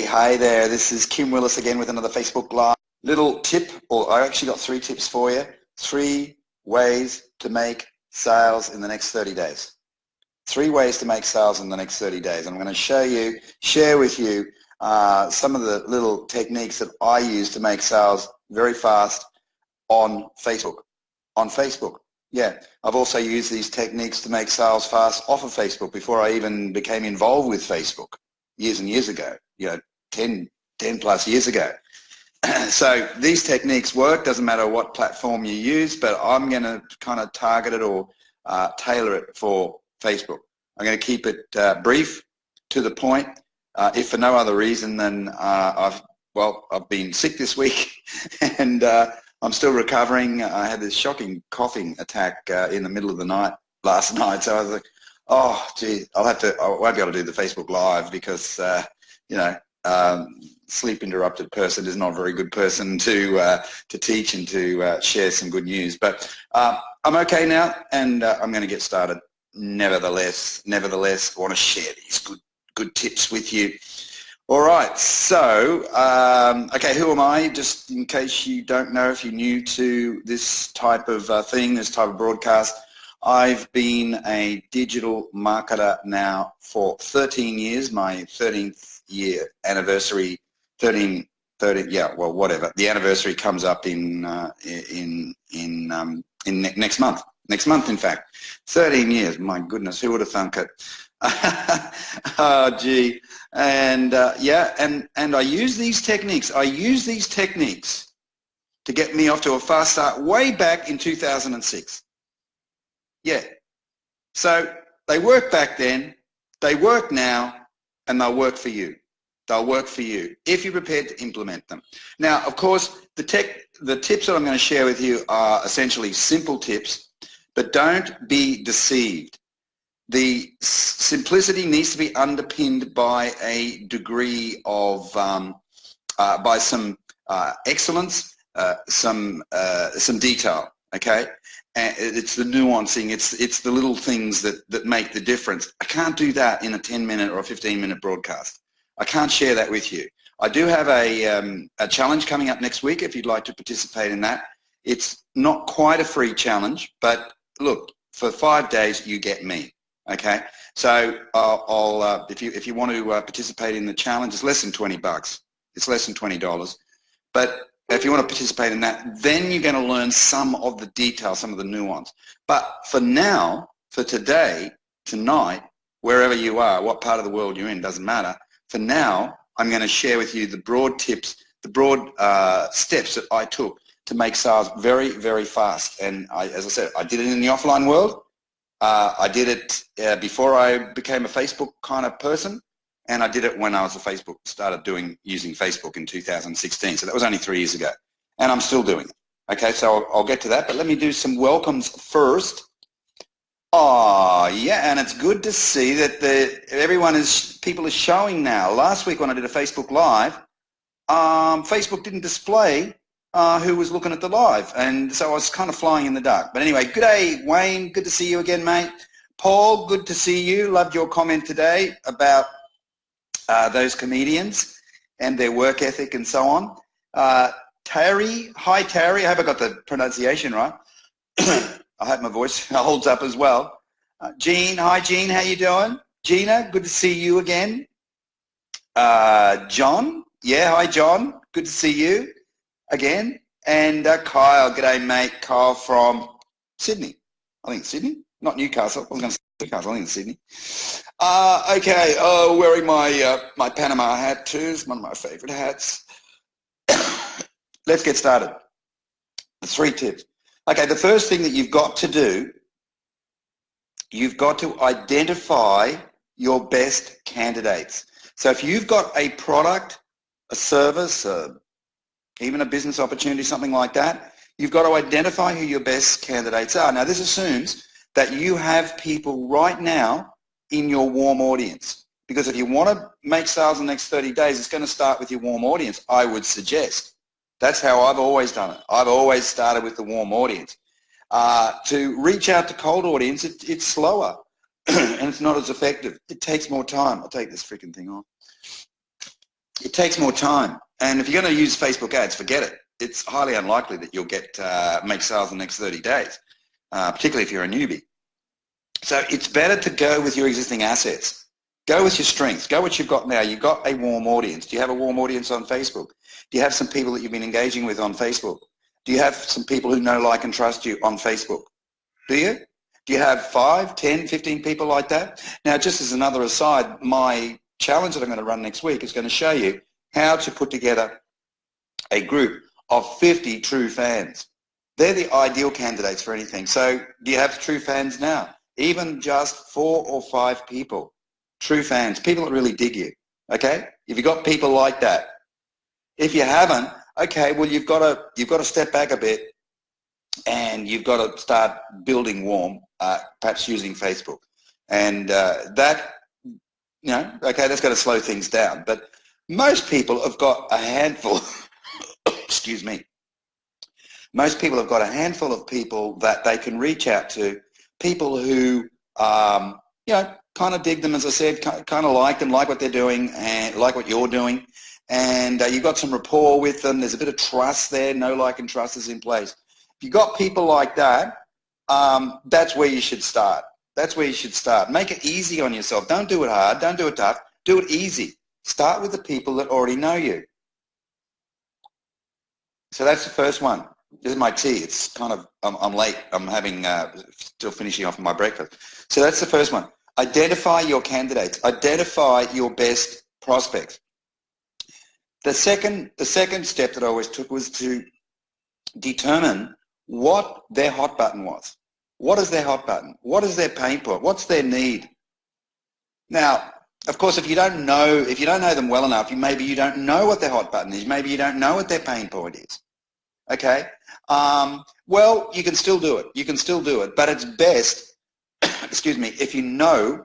Hi there. This is Kim Willis again with another Facebook Live. Little tip, or I actually got 3 tips for you. 3 ways to make sales in the next 30 days. 3 ways to make sales in the next 30 days. I'm going to share with you some of the little techniques that I use to make sales very fast on Facebook. Yeah, I've also used these techniques to make sales fast off of Facebook before I even became involved with Facebook years and years ago, 10 plus years ago. So these techniques work, doesn't matter what platform you use, but I'm going to kind of target it or tailor it for Facebook. I'm going to keep it brief, to the point, if for no other reason than I've been sick this week and I'm still recovering. I had this shocking coughing attack in the middle of the night last night, so I was like, oh gee, I won't be able to do the Facebook Live because sleep interrupted person is not a very good person to teach and to share some good news. But I'm okay now, and I'm going to get started. Nevertheless, I want to share these good tips with you. All right, so okay, who am I? Just in case you don't know, if you're new to this type of thing, this type of broadcast, I've been a digital marketer now for 13 years. My 13th year anniversary, whatever. The anniversary comes up in next month. Next month, in fact. 13 years. My goodness, who would have thunk it? Oh, gee. And and I use these techniques. To get me off to a fast start way back in 2006. Yeah. So they worked back then, they work now, and they'll work for you. They'll work for you if you're prepared to implement them. Now, of course, the tips that I'm going to share with you are essentially simple tips, but don't be deceived. The simplicity needs to be underpinned by a degree of, by some excellence, some detail, okay? And it's the nuancing, it's the little things that make the difference. I can't do that in a 10-minute or a 15-minute broadcast. I can't share that with you. I do have a challenge coming up next week if you'd like to participate in that. It's not quite a free challenge, but look, for 5 days you get me. Okay, so if you want to participate in the challenge, it's less than $20. It's less than $20. But if you want to participate in that, then you're going to learn some of the details, some of the nuance. But for now, for today, tonight, wherever you are, what part of the world you're in, doesn't matter. For now, I'm going to share with you the broad tips, the broad steps that I took to make sales very, very fast. And as I said, I did it in the offline world. I did it before I became a Facebook kind of person, and I did it when I was started using Facebook in 2016. So that was only 3 years ago, and I'm still doing it. Okay, so I'll get to that, but let me do some welcomes first. Oh yeah, and it's good to see that people are showing now. Last week when I did a Facebook Live, Facebook didn't display who was looking at the live, and so I was kind of flying in the dark. But anyway, good day, Wayne. Good to see you again, mate. Paul, good to see you. Loved your comment today about those comedians and their work ethic and so on. Terry, hi Terry. I hope I got the pronunciation right. I hope my voice holds up as well. Jean, hi Jean. How you doing? Gina, good to see you again. John, yeah, hi John. Good to see you again. And Kyle, g'day mate. Kyle from Sydney. I think it's Sydney, not Newcastle. I was going to say Newcastle, I think it's Sydney. Okay, wearing my Panama hat too. It's one of my favorite hats. Let's get started. The 3 tips. Okay, the first thing that you've got to do, you've got to identify your best candidates. So if you've got a product, a service, even a business opportunity, something like that, you've got to identify who your best candidates are. Now, this assumes that you have people right now in your warm audience, because if you want to make sales in the next 30 days, it's going to start with your warm audience, I would suggest. That's how I've always done it. I've always started with the warm audience. To reach out to cold audience, it's slower and it's not as effective. It takes more time. I'll take this freaking thing off. it takes more time. And if you're going to use Facebook ads, forget it. It's highly unlikely that you'll get make sales in the next 30 days, particularly if you're a newbie. So it's better to go with your existing assets. Go with your strengths. Go what you've got now. You've got a warm audience. Do you have a warm audience on Facebook? Do you have some people that you've been engaging with on Facebook? Do you have some people who know, like, and trust you on Facebook? Do you? Do you have 5, 10, 15 people like that? Now, just as another aside, my challenge that I'm going to run next week is going to show you how to put together a group of 50 true fans. They're the ideal candidates for anything. So do you have true fans now? Even just 4 or 5 people, true fans, people that really dig you, okay? If you've got people like that. If you haven't, okay, well, you've got to step back a bit and you've got to start building warm, perhaps using Facebook. And that, you know, okay, that's going to slow things down. But most people have got a handful, excuse me, most people have got a handful of people that they can reach out to, people who, you know, kind of dig them, as I said, kind of like them, like what they're doing and like what you're doing. And you've got some rapport with them. There's a bit of trust there. Know, like, and trust is in place. If you've got people like that, that's where you should start. That's where you should start. Make it easy on yourself. Don't do it hard. Don't do it tough. Do it easy. Start with the people that already know you. So that's the first one. This is my tea. It's kind of, I'm late. I'm having, still finishing off my breakfast. So that's the first one. Identify your candidates. Identify your best prospects. The second step that I always took was to determine what their hot button was. What is their hot button? What is their pain point? What's their need? Now, of course, if you don't know them well enough, maybe you don't know what their hot button is. Maybe you don't know what their pain point is. Okay? Well, you can still do it. You can still do it. But it's best, excuse me, if you know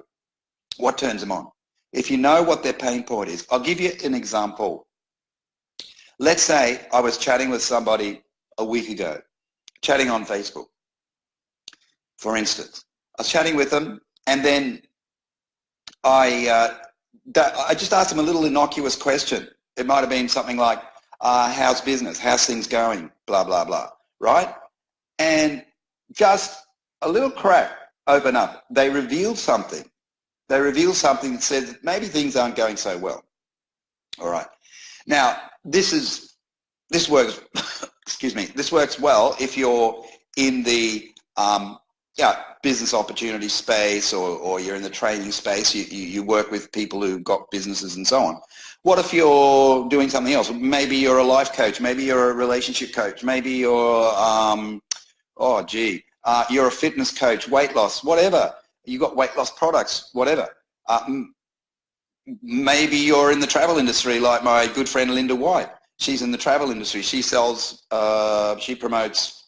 what turns them on. If you know what their pain point is. I'll give you an example. Let's say I was chatting with somebody a week ago, chatting on Facebook, for instance. I was chatting with them, and then I just asked them a little innocuous question. It might have been something like, how's business? How's things going? Blah, blah, blah, right? And just a little crack opened up. They revealed something. They revealed something that said that maybe things aren't going so well. All right. Now, this works, excuse me, this works well if you're in the business opportunity space or you're in the training space, you work with people who've got businesses and so on. What if you're doing something else? Maybe you're a life coach, maybe you're a relationship coach, maybe you're, you're a fitness coach, weight loss, whatever. You've got weight loss products, whatever. Maybe you're in the travel industry like my good friend Linda White. She's in the travel industry. She sells, she promotes,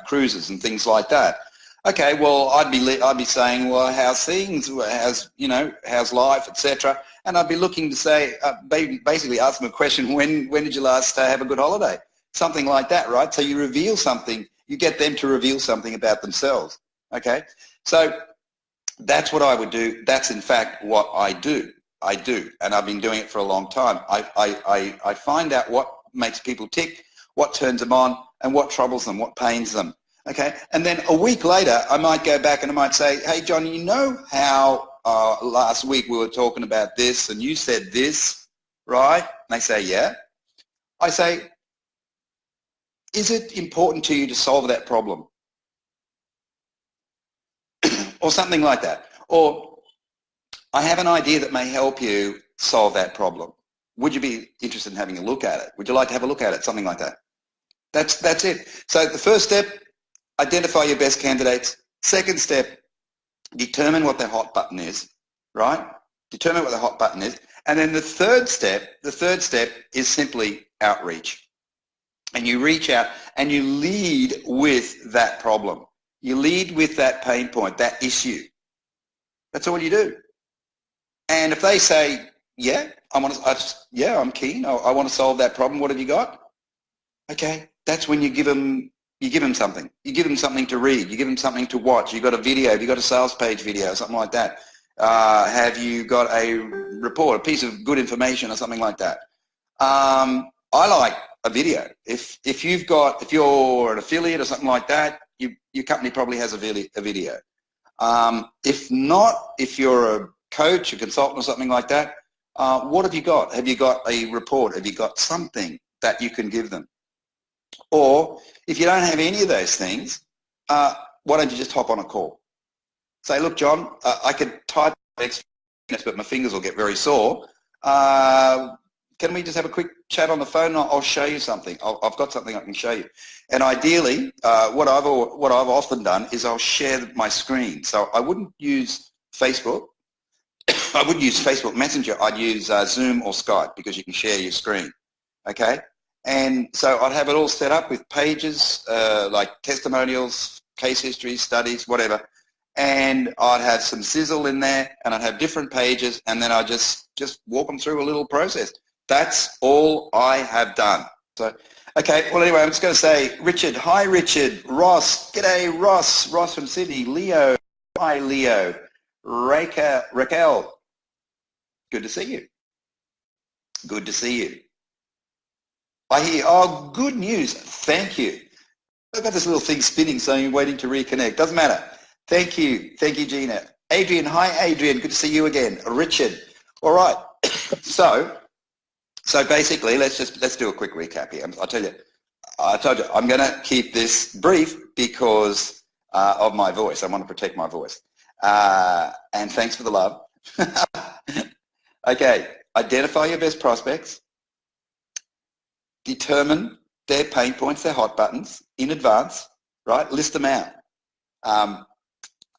cruises and things like that. Okay, well, I'd be saying, well, how's things? How's life, etc. And I'd be looking to say, basically ask them a question: when did you last have a good holiday? Something like that, right? So you reveal something. You get them to reveal something about themselves. Okay, so that's what I would do. That's in fact what I do. And I've been doing it for a long time. I find out what makes people tick, what turns them on, and what troubles them, what pains them. Okay, and then a week later, I might go back and I might say, hey, John, you know how last week we were talking about this and you said this, right? And they say, yeah. I say, is it important to you to solve that problem? Or something like that. Or I have an idea that may help you solve that problem. Would you be interested in having a look at it? Would you like to have a look at it? Something like that. That's it. So the first step, identify your best candidates. Second step, determine what their hot button is, right? Determine what the hot button is. And then the third step is simply outreach. And you reach out and you lead with that problem. You lead with that pain point, that issue. That's all you do. And if they say, yeah, I'm keen. I want to solve that problem. What have you got? Okay, that's when you give them something. You give them something to read. You give them something to watch. You've got a video. You've got a sales page video, something like that. Have you got a report, a piece of good information or something like that? I like a video. If you're an affiliate or something like that, your company probably has a video. If not, if you're a coach, a consultant or something like that, what have you got? Have you got a report? Have you got something that you can give them? Or if you don't have any of those things, why don't you just hop on a call? Say, look, John, I could type next minutes, but my fingers will get very sore. Can we just have a quick chat on the phone? I'll show you something. I've got something I can show you. And ideally, what I've often done is I'll share my screen. So I wouldn't use Facebook. I wouldn't use Facebook Messenger. I'd use Zoom or Skype because you can share your screen. Okay? And so I'd have it all set up with pages like testimonials, case histories, studies, whatever. And I'd have some sizzle in there, and I'd have different pages, and then I'd just walk them through a little process. That's all I have done. So, okay, well anyway, I'm just going to say, Richard, hi Richard, Ross, g'day Ross, Ross from Sydney, Leo, hi Leo, Raquel, good to see you. Good to see you. I hear, oh, good news, thank you. I've got this little thing spinning saying you're waiting to reconnect, doesn't matter. Thank you, Gina. Adrian, hi Adrian, good to see you again. Richard, all right, so basically, let's do a quick recap here. I told you, I'm going to keep this brief because of my voice. I want to protect my voice. And thanks for the love. Okay, identify your best prospects. Determine their pain points, their hot buttons in advance, right? List them out.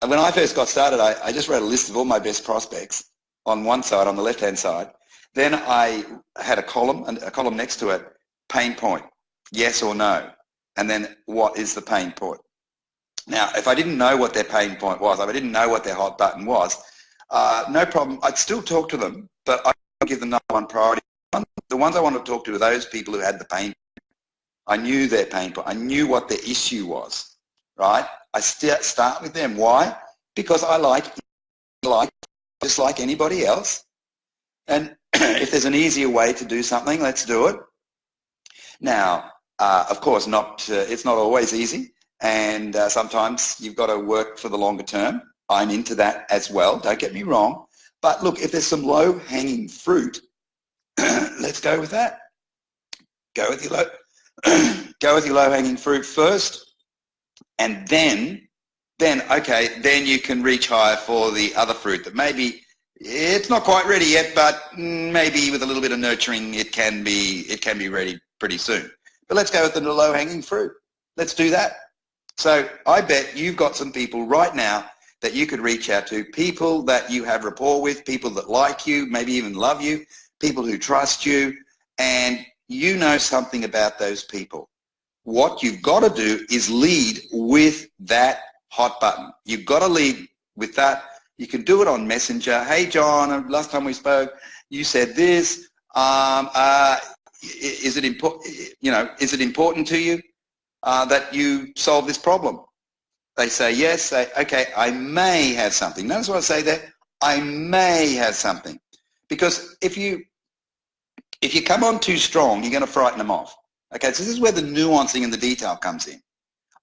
When I first got started, I just wrote a list of all my best prospects on one side, on the left-hand side. Then I had a column, and a column next to it, pain point, yes or no, and then what is the pain point. Now, if I didn't know what their pain point was, if I didn't know what their hot button was, no problem. I'd still talk to them, but I'd give them number one priority. The ones I wanted to talk to were those people who had the pain point. I knew their pain point. I knew what their issue was, right? I start with them. Why? Because I like just like anybody else. And if there's an easier way to do something, let's do it. Now, of course, it's not always easy. And sometimes you've got to work for the longer term. I'm into that as well. Don't get me wrong. But look, if there's some low-hanging fruit, let's go with that. Go with your low-hanging fruit first. And then you can reach higher for the other fruit that maybe it's not quite ready yet, but maybe with a little bit of nurturing, it can be ready pretty soon. But let's go with the low-hanging fruit. Let's do that. So I bet you've got some people right now that you could reach out to, people that you have rapport with, people that like you, maybe even love you, people who trust you, and you know something about those people. What you've got to do is lead with that hot button. You've got to lead with that. You can do it on Messenger. Hey, John, last time we spoke, you said this. Is it important to you that you solve this problem? They say yes. Say, okay, I may have something. Notice what I say there. I may have something. Because if you come on too strong, you're going to frighten them off. Okay, so this is where the nuancing and the detail comes in.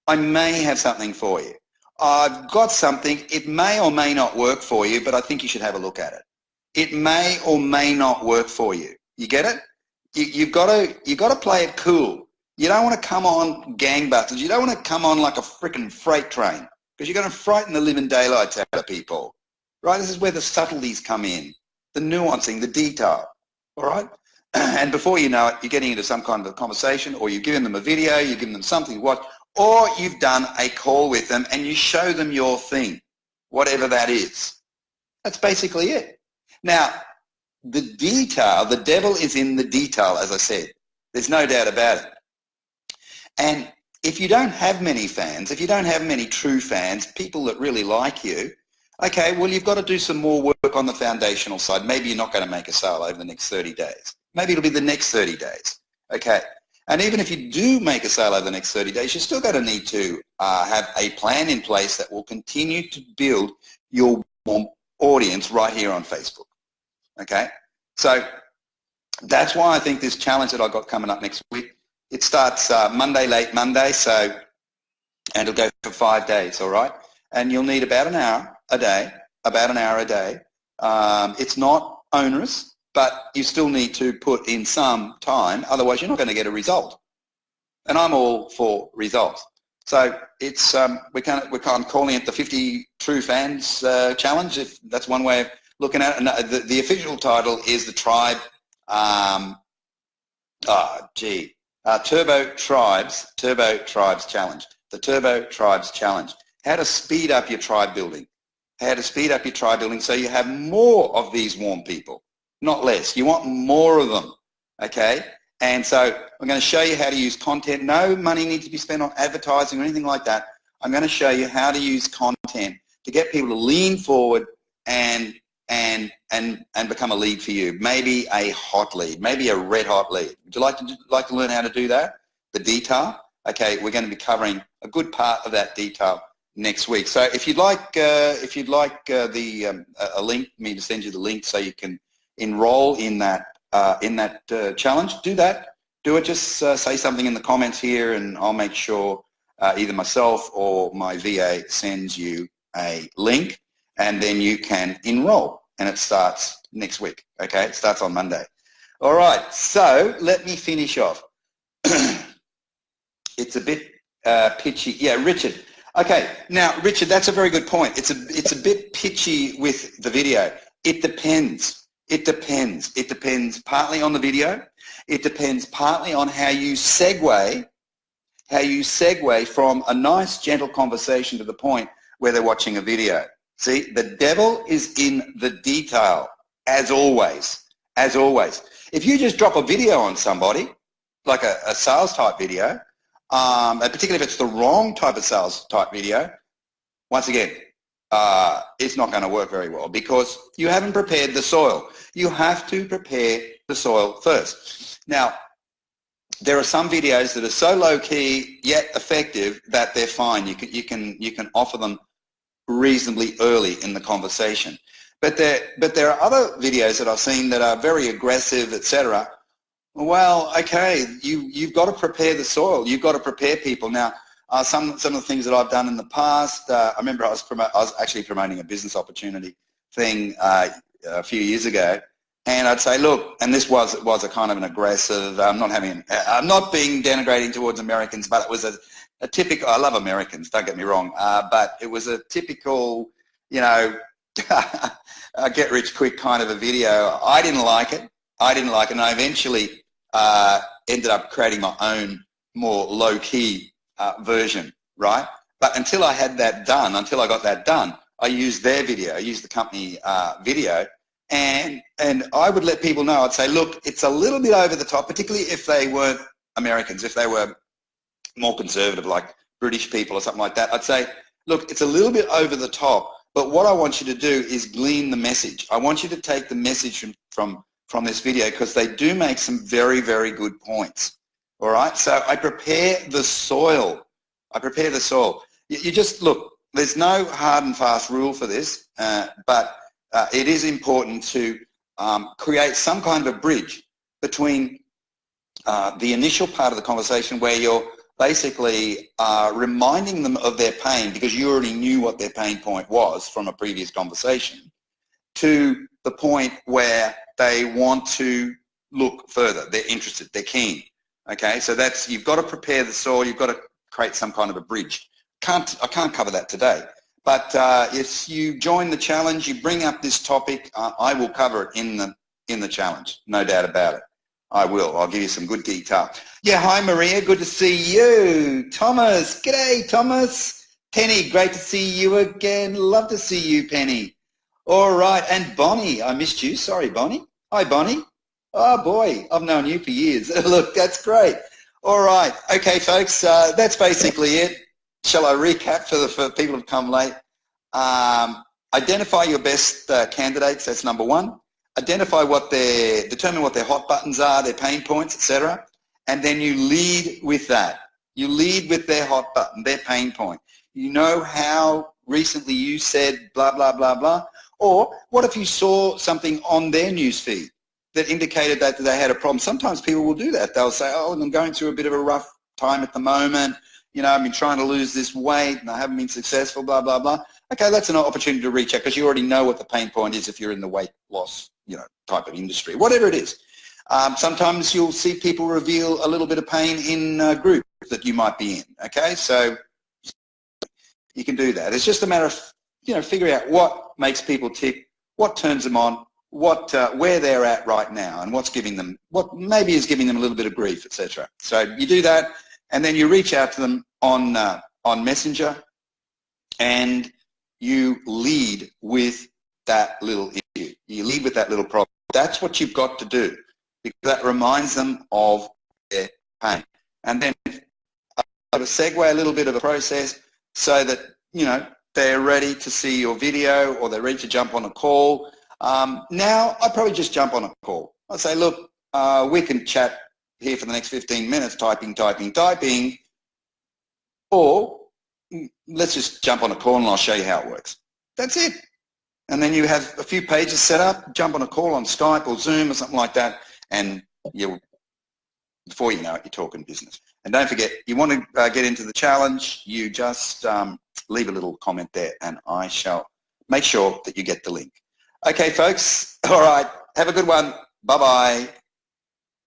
I may have something for you. I've got something. It may or may not work for you, but I think you should have a look at it. It may or may not work for you. You get it? You've got to play it cool. You don't want to come on gangbusters. You don't want to come on like a freaking freight train because you're going to frighten the living daylights out of people. Right? This is where the subtleties come in, the nuancing, the detail. All right? And before you know it, you're getting into some kind of a conversation, or you've given them a video, you've given them something to watch, or you've done a call with them and you show them your thing, whatever that is. That's basically it. Now, the detail, the devil is in the detail, as I said. There's no doubt about it. And if you don't have many fans, if you don't have many true fans, people that really like you, okay, well, you've got to do some more work on the foundational side. Maybe you're not going to make a sale over the next 30 days. Maybe it'll be the next 30 days. Okay. And even if you do make a sale over the next 30 days, you're still going to need to have a plan in place that will continue to build your warm audience right here on Facebook. Okay, so that's why I think this challenge that I've got coming up next week, it starts Monday, late Monday, and it'll go for 5 days, all right? And you'll need about an hour a day, it's not onerous, but you still need to put in some time, otherwise you're not going to get a result. And I'm all for results. So it's we're kind of calling it the 50 True Fans Challenge, if that's one way of looking at it. And the official title is the Tribe, Turbo Tribes Challenge. The Turbo Tribes Challenge. How to speed up your tribe building. How to speed up your tribe building so you have more of these warm people, not less. You want more of them, okay? And so I'm going to show you how to use content. No money needs to be spent on advertising or anything like that. I'm going to show you how to use content to get people to lean forward and become a lead for you. Maybe a hot lead, maybe a red hot lead. Would you like to learn how to do that? The detail? Okay, we're going to be covering a good part of that detail next week. So if you'd like a link, me to send you the link so you can enroll in that challenge, do that. Do it. Just say something in the comments here, and I'll make sure either myself or my VA sends you a link, and then you can enroll. And it starts next week. Okay, it starts on Monday. All right. So let me finish off. It's a bit pitchy. Yeah, Richard. Okay, now Richard, that's a very good point. It's a bit pitchy with the video. It depends. It depends. It depends partly on the video. It depends partly on how you segue from a nice, gentle conversation to the point where they're watching a video. See, the devil is in the detail, as always. As always. If you just drop a video on somebody, like a sales type video, and particularly if it's the wrong type of sales type video, once again, it's not going to work very well because you haven't prepared the soil. You have to prepare the soil first. Now, there are some videos that are so low key yet effective that they're fine. You can offer them reasonably early in the conversation. But there are other videos that I've seen that are very aggressive, etc. Well, okay, you've got to prepare the soil. You've got to prepare people. Now, some of the things that I've done in the past, I remember I was actually promoting a business opportunity thing a few years ago, and I'd say, look, and this was a kind of an aggressive. I'm not being denigrating towards Americans, but it was a typical. I love Americans, don't get me wrong, but it was a typical, get rich quick kind of a video. I didn't like it. And I eventually ended up creating my own more low-key version, right? But until I had that done, until I got that done, I used their video. I used the company video, and I would let people know. I'd say, look, it's a little bit over the top, particularly if they weren't Americans, if they were more conservative, like British people or something like that. I'd say, look, it's a little bit over the top, but what I want you to do is glean the message. I want you to take the message from this video because they do make some very, very good points. All right, so I prepare the soil. I prepare the soil. You just look. There's no hard and fast rule for this, but it is important to create some kind of a bridge between the initial part of the conversation where you're basically reminding them of their pain because you already knew what their pain point was from a previous conversation, to the point where they want to look further. They're interested. They're keen. Okay, so you've got to prepare the soil. You've got to create some kind of a bridge. I can't cover that today. But if you join the challenge, you bring up this topic, I will cover it in the challenge. No doubt about it. I will. I'll give you some good detail. Yeah, hi Maria. Good to see you. Thomas. G'day, Thomas. Penny, great to see you again. Love to see you, Penny. All right, and Bonnie, I missed you. Sorry, Bonnie. Hi, Bonnie. Oh, boy, I've known you for years. Look, that's great. All right. Okay, folks, that's basically it. Shall I recap for people who've come late? Identify your best candidates. That's number one. Determine what their hot buttons are, their pain points, etc. And then you lead with that. You lead with their hot button, their pain point. You know how recently you said blah, blah, blah, blah. Or what if you saw something on their news feed that indicated that they had a problem? Sometimes people will do that. They'll say, oh, I'm going through a bit of a rough time at the moment. You know, I've been trying to lose this weight and I haven't been successful, blah, blah, blah. Okay, that's an opportunity to reach out because you already know what the pain point is if you're in the weight loss, you know, type of industry, whatever it is. Sometimes you'll see people reveal a little bit of pain in a group that you might be in, okay? So you can do that. It's just a matter of, you know, figuring out what makes people tick, what turns them on, what, where they're at right now and what's giving them, what maybe is giving them a little bit of grief, etc. So you do that and then you reach out to them on Messenger and you lead with that little issue. You lead with that little problem. That's what you've got to do because that reminds them of their pain. And then I'll segue a little bit of a process so that, you know, they're ready to see your video or they're ready to jump on a call. Now, I'd probably just jump on a call. I'd say, look, we can chat here for the next 15 minutes, typing, or let's just jump on a call and I'll show you how it works. That's it. And then you have a few pages set up, jump on a call on Skype or Zoom or something like that, and before you know it, you're talking business. And don't forget, you want to get into the challenge, you just leave a little comment there and I shall make sure that you get the link. Okay, folks. All right. Have a good one. Bye-bye.